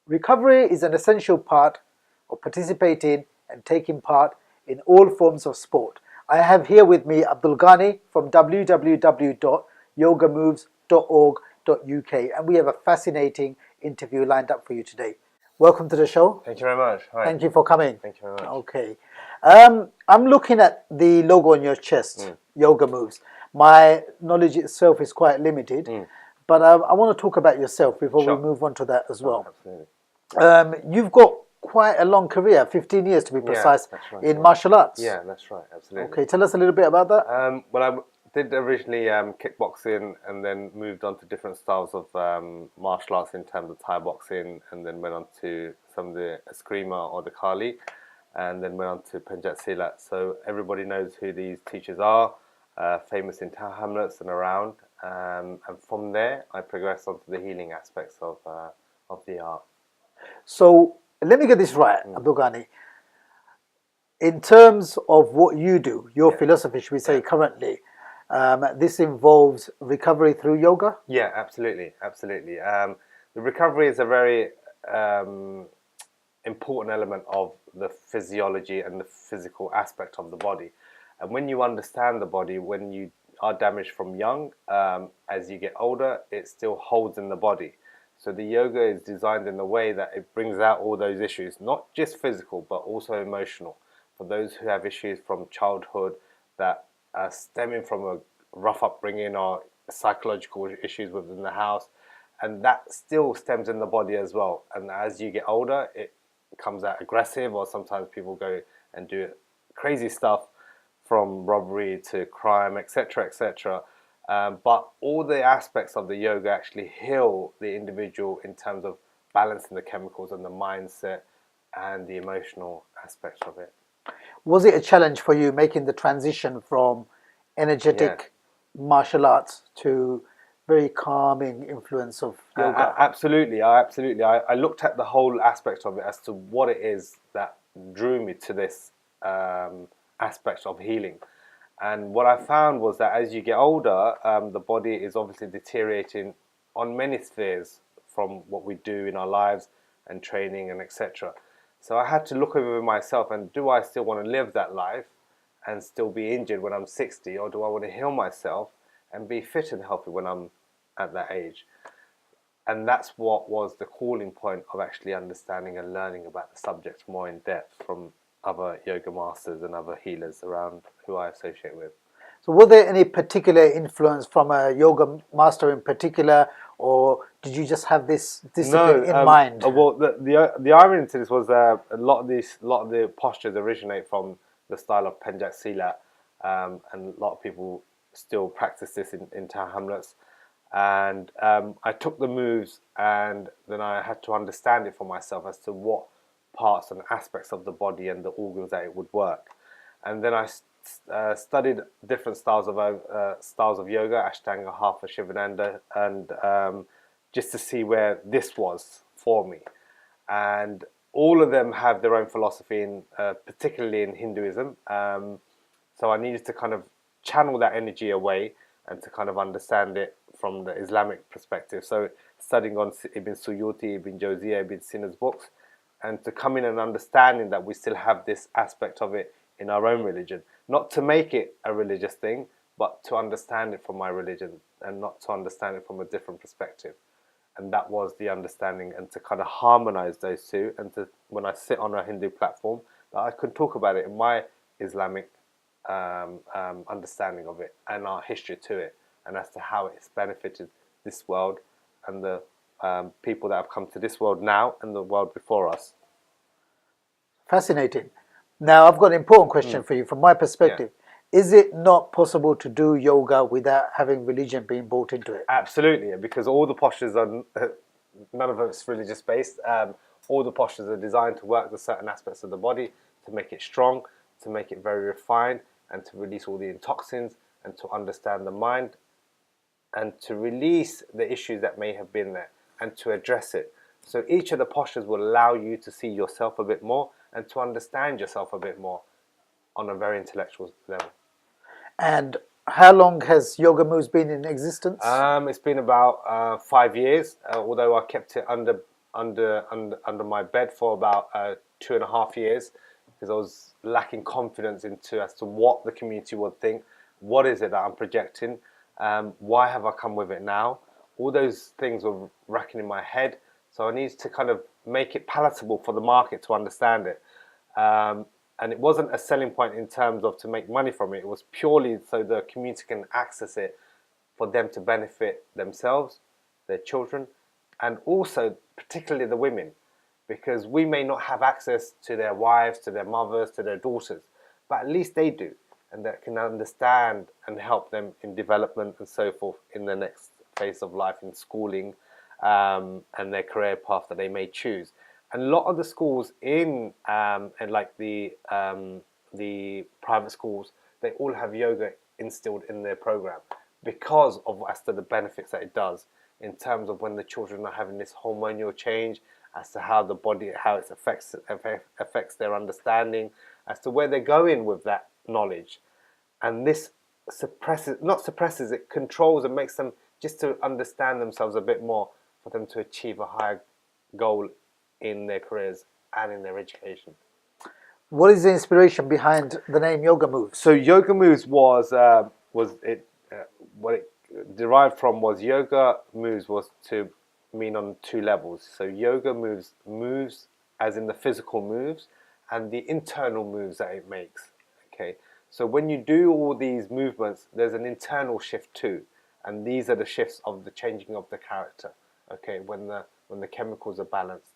Recovery is an essential part of participating and taking part in all forms of sport. I have here with me Abdul Ghani from www.yogamoves.org.uk, and we have a fascinating interview lined up for you today. Welcome to the show. Thank you very much. Hi. Thank you for coming. Thank you very much. Okay. I'm looking at the logo on your chest, Yoga Moves. My knowledge itself is quite limited, but I want to talk about yourself before we move on to that as well. Absolutely. You've got quite a long career, 15 years to be precise, in martial arts. Yeah, that's right, absolutely. Okay, tell us a little bit about that. Well, I did originally kickboxing and then moved on to different styles of martial arts in terms of Thai boxing, and then went on to some of the Eskrima or the Kali, and then went on to Pencak Silat. So everybody knows who these teachers are, famous in town hamlets and around. And from there, I progressed onto the healing aspects of the art. So let me get this right, Abdul Ghani. In terms of what you do, your philosophy, should we say, currently, this involves recovery through yoga? Yeah, absolutely, absolutely. The recovery is a very important element of the physiology and the physical aspect of the body. And when you understand the body, when you are damaged from young, as you get older, it still holds in the body. So the yoga is designed in a way that it brings out all those issues, not just physical, but also emotional. For those who have issues from childhood that are stemming from a rough upbringing or psychological issues within the house, and that still stems in the body as well. And as you get older, it comes out aggressive, or sometimes people go and do crazy stuff, from robbery to crime, etc., etc. But all the aspects of the yoga actually heal the individual in terms of balancing the chemicals and the mindset and the emotional aspects of it. Was it a challenge for you making the transition from energetic martial arts to very calming influence of yoga? Absolutely. I looked at the whole aspect of it as to what it is that drew me to this aspect of healing. And what I found was that as you get older, the body is obviously deteriorating on many spheres from what we do in our lives and training and etc. So I had to look over myself, and do I still want to live that life and still be injured when I'm 60, or do I want to heal myself and be fit and healthy when I'm at that age? And that's what was the calling point of actually understanding and learning about the subject more in depth from other yoga masters and other healers around who I associate with. So was there any particular influence from a yoga master in particular, or did you just have this discipline in mind? Well, the irony to this was a lot of the postures originate from the style of Pencak Silat, and a lot of people still practice this in town hamlets. And I took the moves, and then I had to understand it for myself as to what parts and aspects of the body and the organs that it would work. And then I studied different styles of yoga, Ashtanga, Hatha, Shivananda, and just to see where this was for me. And all of them have their own philosophy, particularly in Hinduism. So I needed to kind of channel that energy away and to kind of understand it from the Islamic perspective. So studying on Ibn Suyuti, Ibn Jawziyah, Ibn Sina's books, and to come in and understanding that we still have this aspect of it in our own religion. Not to make it a religious thing, but to understand it from my religion, and not to understand it from a different perspective. And that was the understanding, and to kind of harmonize those two, and to, when I sit on a Hindu platform, that I could talk about it in my Islamic understanding of it and our history to it, and as to how it's benefited this world and the people that have come to this world now and the world before us. Fascinating. Now, I've got an important question for you from my perspective. Is it not possible to do yoga without having religion being brought into it? Absolutely, because all the postures are, none of it's religious based. All the postures are designed to work with certain aspects of the body, to make it strong, to make it very refined, and to release all the toxins, and to understand the mind, and to release the issues that may have been there, and to address it. So each of the postures will allow you to see yourself a bit more and to understand yourself a bit more on a very intellectual level. And how long has Yoga Moves been in existence? It's been about 5 years, although I kept it under under my bed for about 2.5 years because I was lacking confidence into as to what the community would think. What is it that I'm projecting? Why have I come with it now? All those things were racking in my head. So I needed to kind of make it palatable for the market to understand it. And it wasn't a selling point in terms of to make money from it. It was purely so the community can access it for them to benefit themselves, their children, and also particularly the women, because we may not have access to their wives, to their mothers, to their daughters, but at least they do, and that can understand and help them in development and so forth in the next phase of life, in schooling, and their career path that they may choose. And a lot of the schools in and like the private schools, they all have yoga instilled in their program because of as to the benefits that it does in terms of when the children are having this hormonal change, as to how the body, how it affects their understanding, as to where they're going with that knowledge. And this not suppresses, it controls and makes them just to understand themselves a bit more for them to achieve a higher goal in their careers and in their education. What is the inspiration behind the name Yoga Moves? So Yoga Moves was what it derived from was yoga moves was to mean on two levels. So yoga moves as in the physical moves and the internal moves that it makes. Okay, so when you do all these movements, there's an internal shift too, and these are the shifts of the changing of the character. Okay, when the chemicals are balanced,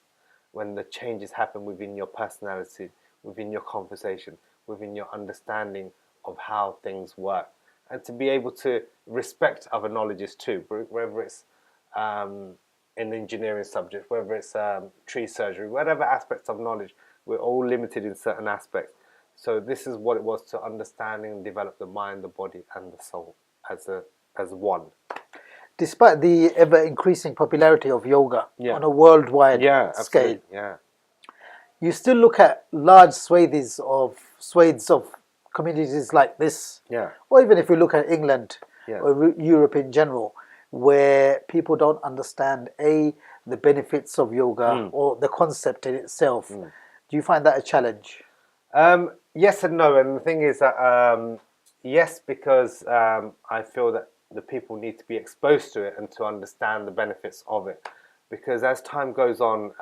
when the changes happen within your personality, within your conversation, within your understanding of how things work, and to be able to respect other knowledges too, whether it's an engineering subject, whether it's tree surgery, whatever aspects of knowledge, we're all limited in certain aspects. So this is what it was to understand and develop the mind, the body, and the soul as one. Despite the ever-increasing popularity of yoga on a worldwide scale, you still look at large swathes of communities like this, or even if we look at England or Europe in general, where people don't understand the benefits of yoga or the concept in itself. Do you find that a challenge? Yes and no. And the thing is that yes, because I feel that the people need to be exposed to it and to understand the benefits of it. Because as time goes on,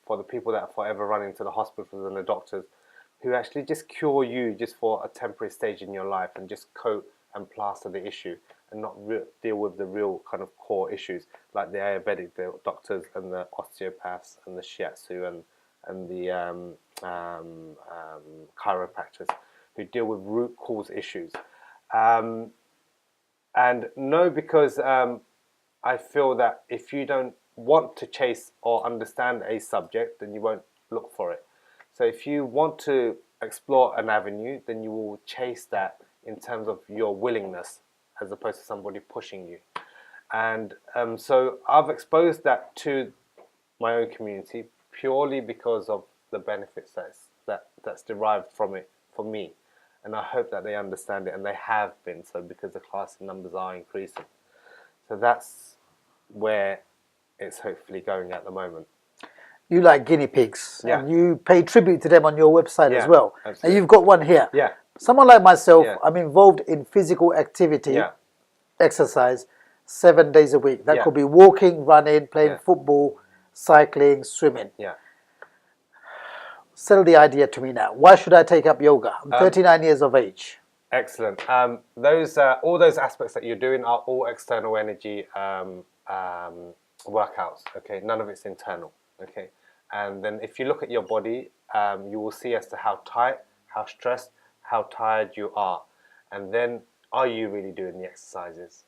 for the people that are forever running to the hospitals and the doctors, who actually just cure you just for a temporary stage in your life and just coat and plaster the issue and not deal with the real kind of core issues, like the Ayurvedic doctors and the osteopaths and the shiatsu and the chiropractors who deal with root cause issues. And no, because I feel that if you don't want to chase or understand a subject, then you won't look for it. So if you want to explore an avenue, then you will chase that in terms of your willingness as opposed to somebody pushing you. And so I've exposed that to my own community purely because of the benefits that's derived from it for me. And I hope that they understand it, and they have been so, because the class numbers are increasing. So that's where it's hopefully going at the moment. You like guinea pigs, and you pay tribute to them on your website as well. Absolutely. And you've got one here. Someone like myself, I'm involved in physical activity, exercise, 7 days a week. That could be walking, running, playing football, cycling, swimming. Sell the idea to me now. Why should I take up yoga? I'm 39 years of age. Excellent. Those all those aspects that you're doing are all external energy workouts. Okay, none of it's internal. Okay, and then if you look at your body, you will see as to how tight, how stressed, how tired you are, and then are you really doing the exercises?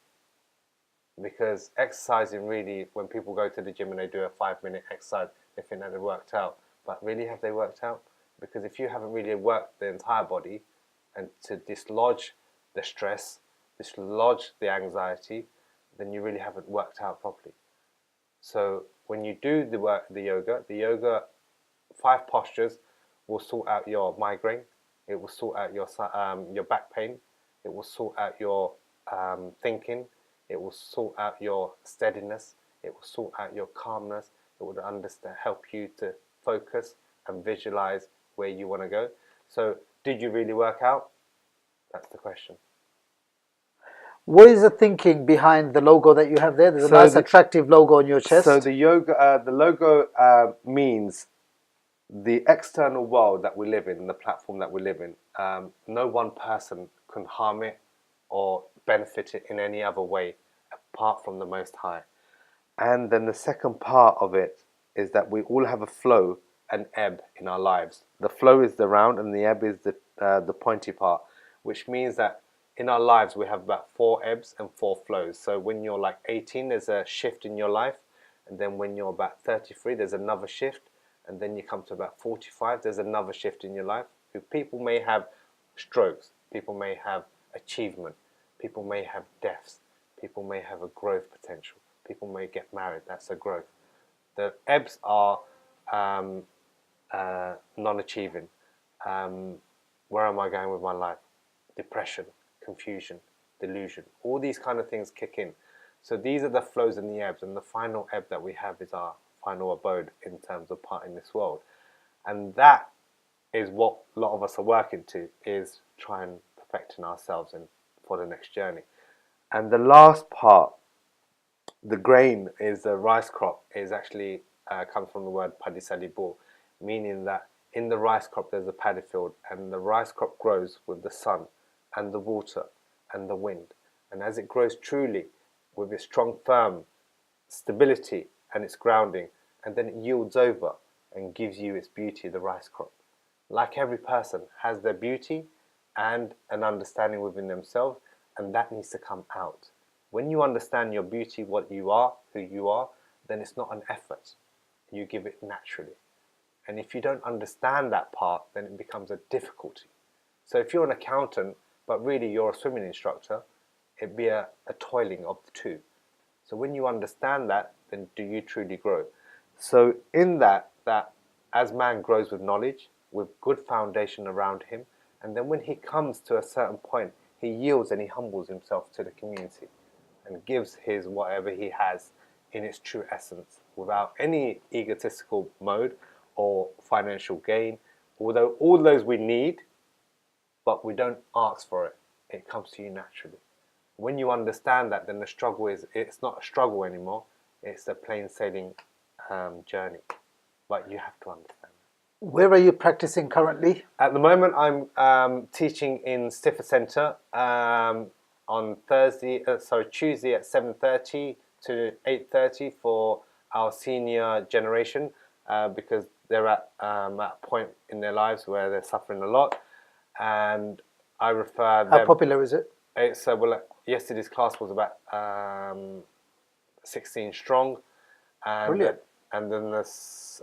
Because exercising really, when people go to the gym and they do a 5-minute exercise, they think that they worked out. But really, have they worked out? Because if you haven't really worked the entire body and to dislodge the stress, dislodge the anxiety, then you really haven't worked out properly. So when you do the yoga, 5 postures will sort out your migraine. It will sort out your back pain. It will sort out your thinking. It will sort out your steadiness. It will sort out your calmness. that would help you to focus and visualize where you want to go. So, did you really work out? That's the question. What is the thinking behind the logo that you have there? There's a So nice, attractive logo on your chest. So the logo means the external world that we live in, the platform that we live in. No one person can harm it or benefit it in any other way apart from the Most High. And then the second part of it is that we all have a flow and ebb in our lives. The flow is the round and the ebb is the pointy part, which means that in our lives we have about 4 ebbs and 4 flows. So when you're like 18, there's a shift in your life, and then when you're about 33, there's another shift, and then you come to about 45, there's another shift in your life. People may have strokes, people may have achievement, people may have deaths, people may have a growth potential, people may get married, that's a growth. The ebbs are non-achieving. Where am I going with my life? Depression, confusion, delusion. All these kind of things kick in. So these are the flows and the ebbs, and the final ebb that we have is our final abode in terms of part in this world. And that is what a lot of us are working to, is try and perfecting ourselves and for the next journey. And the last part, the grain, is the rice crop, is actually comes from the word padisalibo, meaning that in the rice crop there's a paddy field, and the rice crop grows with the sun and the water and the wind. And as it grows truly with its strong, firm stability and its grounding, and then it yields over and gives you its beauty, the rice crop. Like every person has their beauty and an understanding within themselves, and that needs to come out. When you understand your beauty, what you are, who you are, then it's not an effort. You give it naturally. And if you don't understand that part, then it becomes a difficulty. So if you're an accountant, but really you're a swimming instructor, it'd be a toiling of the two. So when you understand that, then do you truly grow? So in that as man grows with knowledge, with good foundation around him, and then when he comes to a certain point, he yields and he humbles himself to the community and gives his whatever he has in its true essence, without any egotistical mode or financial gain, although all those we need, but we don't ask for it. It comes to you naturally. When you understand that, then the struggle it's not a struggle anymore, it's a plain sailing journey. But you have to understand that. Where are you practicing currently? At the moment, I'm teaching in Stiffer Centre on Tuesday at 7:30 to 8:30 for our senior generation, because they're at a point in their lives where they're suffering a lot, and I refer them. How popular is it? It's yesterday's class was about 16 strong, and Brilliant. And then this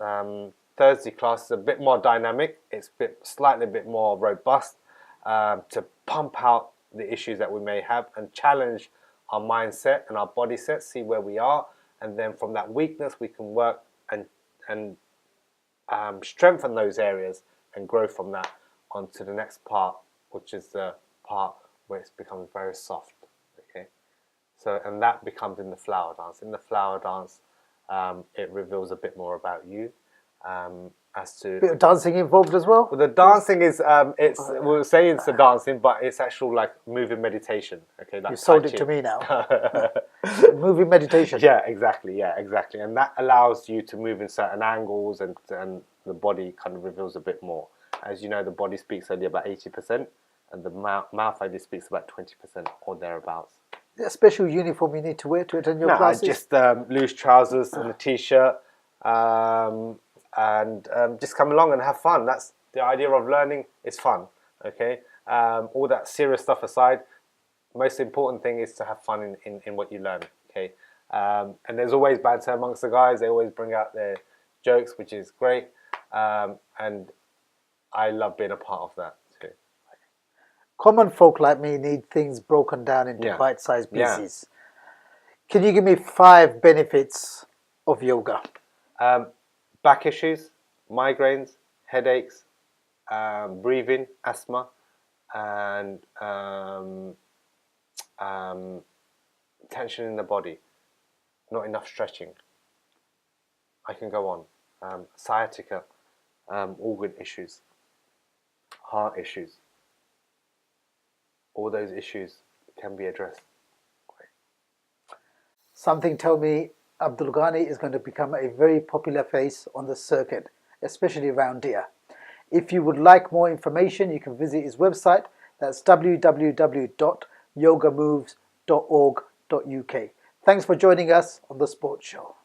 Thursday class is a bit more dynamic. It's slightly bit more robust, to pump out the issues that we may have and challenge our mindset and our body set, see where we are, and then from that weakness we can work and strengthen those areas and grow from that onto the next part, which is the part where it becomes very soft. Okay, so and that becomes in the flower dance. In the flower dance, it reveals a bit more about you, as to Bit of dancing involved as well? well, the dancing is we'll say it's the dancing, but it's actual like moving meditation. Okay, like You sold Tai it to Chi. me now. Moving meditation. Yeah, exactly, and that allows you to move in certain angles, and the body kind of reveals a bit more. As you know, the body speaks only about 80%, and the mouth only speaks about 20% or thereabouts. Is there a special uniform you need to wear to attend your No, classes? just loose trousers and a t-shirt, and just come along and have fun. That's the idea of learning. It's fun. Okay, all that serious stuff aside, most important thing is to have fun in what you learn. Okay, and there's always banter amongst the guys. They always bring out their jokes, which is great, and I love being a part of that too. Common folk like me need things broken down into Yeah. bite-sized Yeah. pieces. Can you give me 5 benefits of yoga? Back issues, migraines, headaches, breathing, asthma, and tension in the body, not enough stretching. I can go on. Sciatica, organ issues, heart issues. All those issues can be addressed. Something tell me Abdul Ghani is going to become a very popular face on the circuit, especially around here. If you would like more information, you can visit his website. That's www.yogamoves.org.uk. Thanks for joining us on The Sports Show.